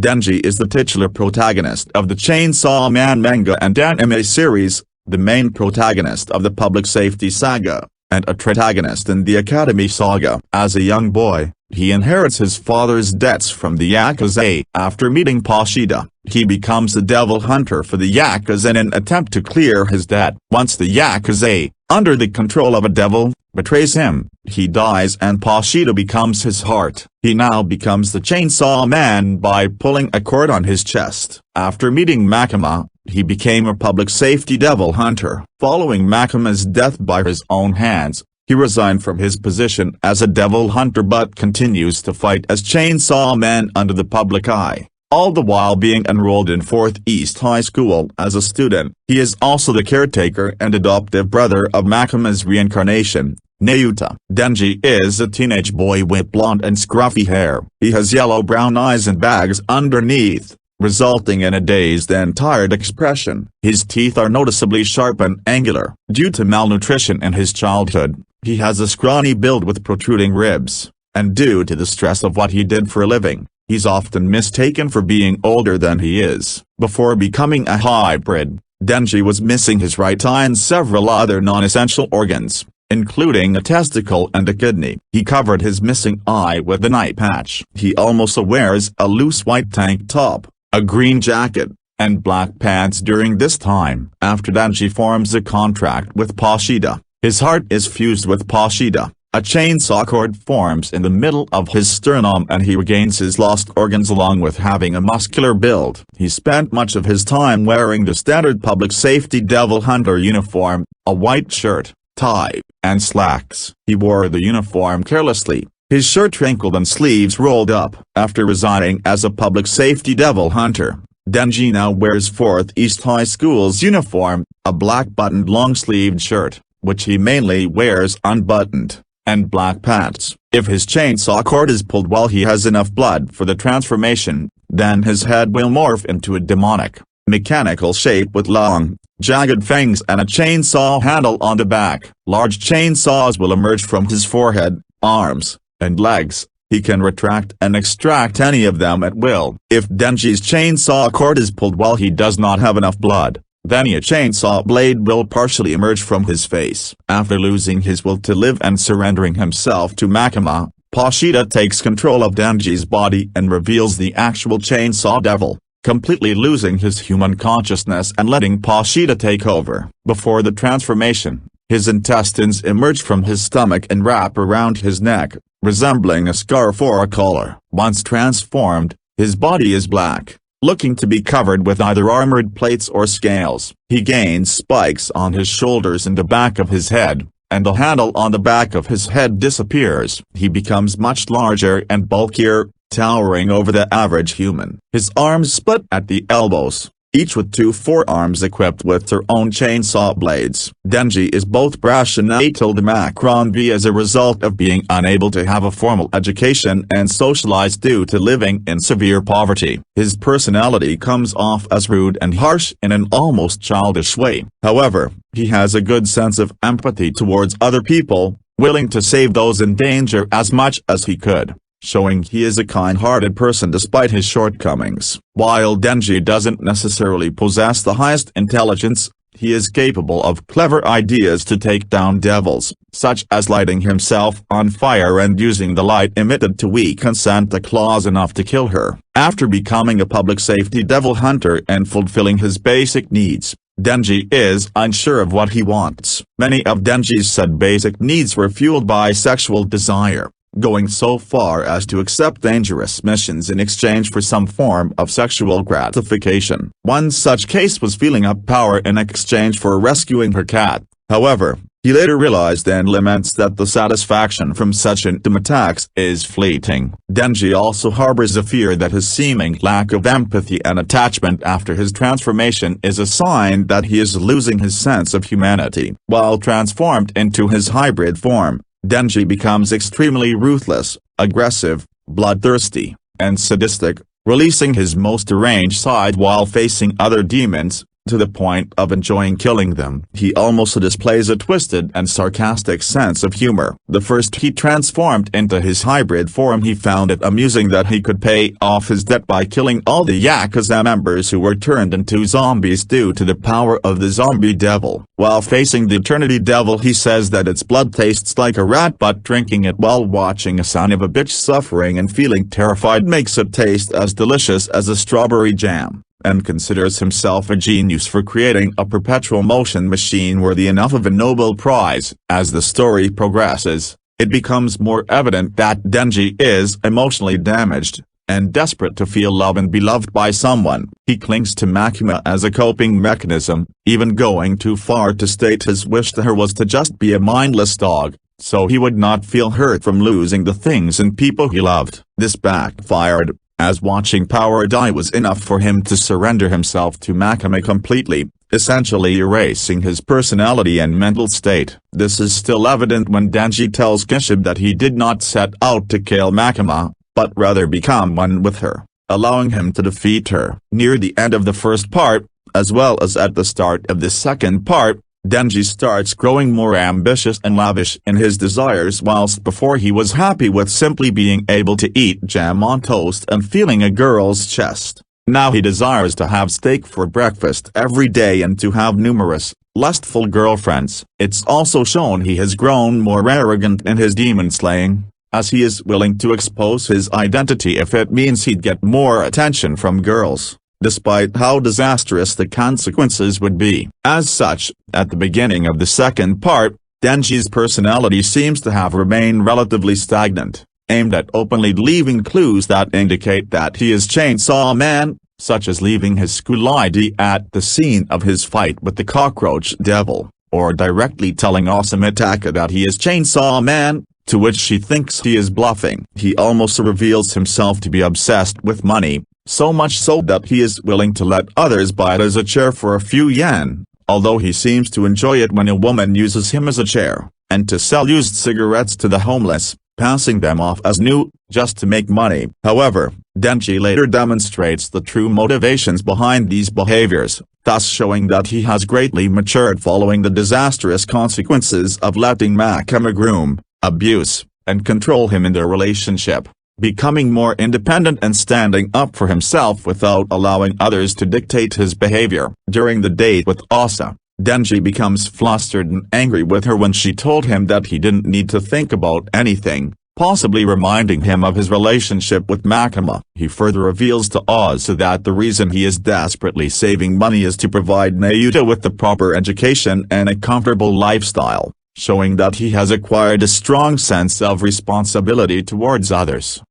Denji is the titular protagonist of the Chainsaw Man manga and anime series, the main protagonist of the Public Safety Saga, and a protagonist in the Academy Saga. As a young boy, he inherits his father's debts from the Yakuza. After meeting Pashida, he becomes a devil hunter for the Yakuza in an attempt to clear his debt. Once the Yakuza, under the control of a devil, betrays him, he dies and Pashida becomes his heart. He now becomes the Chainsaw Man by pulling a cord on his chest. After meeting Makima, he became a public safety devil hunter. Following Makima's death by his own hands, he resigned from his position as a devil hunter but continues to fight as Chainsaw Man under the public eye, all the while being enrolled in 4th East High School as a student. He is also the caretaker and adoptive brother of Makima's reincarnation, Nayuta. Denji is a teenage boy with blonde and scruffy hair. He has yellow-brown eyes and bags underneath, resulting in a dazed and tired expression. His teeth are noticeably sharp and angular. Due to malnutrition in his childhood, he has a scrawny build with protruding ribs, and due to the stress of what he did for a living, he's often mistaken for being older than he is. Before becoming a hybrid, Denji was missing his right eye and several other non-essential organs, including a testicle and a kidney. He covered his missing eye with an eye patch. He also wears a loose white tank top, a green jacket, and black pants during this time. After Denji forms a contract with Pashida, his heart is fused with Pashida. A chainsaw cord forms in the middle of his sternum and he regains his lost organs along with having a muscular build. He spent much of his time wearing the standard public safety devil hunter uniform, a white shirt, tie, and slacks. He wore the uniform carelessly, his shirt wrinkled and sleeves rolled up. After resigning as a public safety devil hunter, Denji now wears 4th East High School's uniform, a black buttoned long-sleeved shirt, which he mainly wears unbuttoned, and black pants. If his chainsaw cord is pulled while he has enough blood for the transformation, then his head will morph into a demonic, mechanical shape with long, jagged fangs and a chainsaw handle on the back. Large chainsaws will emerge from his forehead, arms, and legs. He can retract and extract any of them at will. If Denji's chainsaw cord is pulled while he does not have enough blood, then a chainsaw blade will partially emerge from his face. After losing his will to live and surrendering himself to Makima, Pashida takes control of Denji's body and reveals the actual Chainsaw Devil, completely losing his human consciousness and letting Pashida take over. Before the transformation, his intestines emerge from his stomach and wrap around his neck, resembling a scarf or a collar. Once transformed, his body is black, looking to be covered with either armored plates or scales. He gains spikes on his shoulders and the back of his head, and the handle on the back of his head disappears. He becomes much larger and bulkier, towering over the average human. His arms split at the elbows, each with 2 forearms equipped with their own chainsaw blades. Denji is both brash and A*B as a result of being unable to have a formal education and socialize due to living in severe poverty. His personality comes off as rude and harsh in an almost childish way. However, he has a good sense of empathy towards other people, willing to save those in danger as much as he could, showing he is a kind-hearted person despite his shortcomings. While Denji doesn't necessarily possess the highest intelligence, he is capable of clever ideas to take down devils, such as lighting himself on fire and using the light emitted to weaken Santa Claus enough to kill her. After becoming a public safety devil hunter and fulfilling his basic needs, Denji is unsure of what he wants. Many of Denji's said basic needs were fueled by sexual desire, going so far as to accept dangerous missions in exchange for some form of sexual gratification. One such case was feeling up power in exchange for rescuing her cat. However, he later realized and laments that the satisfaction from such intimate acts is fleeting. Denji also harbors a fear that his seeming lack of empathy and attachment after his transformation is a sign that he is losing his sense of humanity. While transformed into his hybrid form, Denji becomes extremely ruthless, aggressive, bloodthirsty, and sadistic, releasing his most deranged side while facing other demons, to the point of enjoying killing them. He also displays a twisted and sarcastic sense of humor. The first he transformed into his hybrid form, he found it amusing that he could pay off his debt by killing all the Yakuza members who were turned into zombies due to the power of the zombie devil. While facing the Eternity Devil, he says that its blood tastes like a rat, but drinking it while watching a son of a bitch suffering and feeling terrified makes it taste as delicious as a strawberry jam, and considers himself a genius for creating a perpetual motion machine worthy enough of a Nobel Prize. As the story progresses, it becomes more evident that Denji is emotionally damaged, and desperate to feel love and be loved by someone. He clings to Makima as a coping mechanism, even going too far to state his wish to her was to just be a mindless dog, so he would not feel hurt from losing the things and people he loved. This backfired, as watching Power die was enough for him to surrender himself to Makima completely, essentially erasing his personality and mental state. This is still evident when Denji tells Kishib that he did not set out to kill Makima, but rather become one with her, allowing him to defeat her. Near the end of the first part, as well as at the start of the second part, Denji starts growing more ambitious and lavish in his desires. Whilst before he was happy with simply being able to eat jam on toast and feeling a girl's chest, now he desires to have steak for breakfast every day and to have numerous, lustful girlfriends. It's also shown he has grown more arrogant in his demon slaying, as he is willing to expose his identity if it means he'd get more attention from girls, despite how disastrous the consequences would be. As such, at the beginning of the second part, Denji's personality seems to have remained relatively stagnant, aimed at openly leaving clues that indicate that he is Chainsaw Man, such as leaving his school ID at the scene of his fight with the cockroach devil, or directly telling Osamitaka that he is Chainsaw Man, to which she thinks he is bluffing. He almost reveals himself to be obsessed with money, so much so that he is willing to let others buy it as a chair for a few yen, although he seems to enjoy it when a woman uses him as a chair, and to sell used cigarettes to the homeless, passing them off as new, just to make money. However, Denji later demonstrates the true motivations behind these behaviors, thus showing that he has greatly matured following the disastrous consequences of letting Makima groom, abuse, and control him in their relationship, becoming more independent and standing up for himself without allowing others to dictate his behavior. During the date with Asa, Denji becomes flustered and angry with her when she told him that he didn't need to think about anything, possibly reminding him of his relationship with Makima. He further reveals to Asa that the reason he is desperately saving money is to provide Nayuta with the proper education and a comfortable lifestyle, showing that he has acquired a strong sense of responsibility towards others.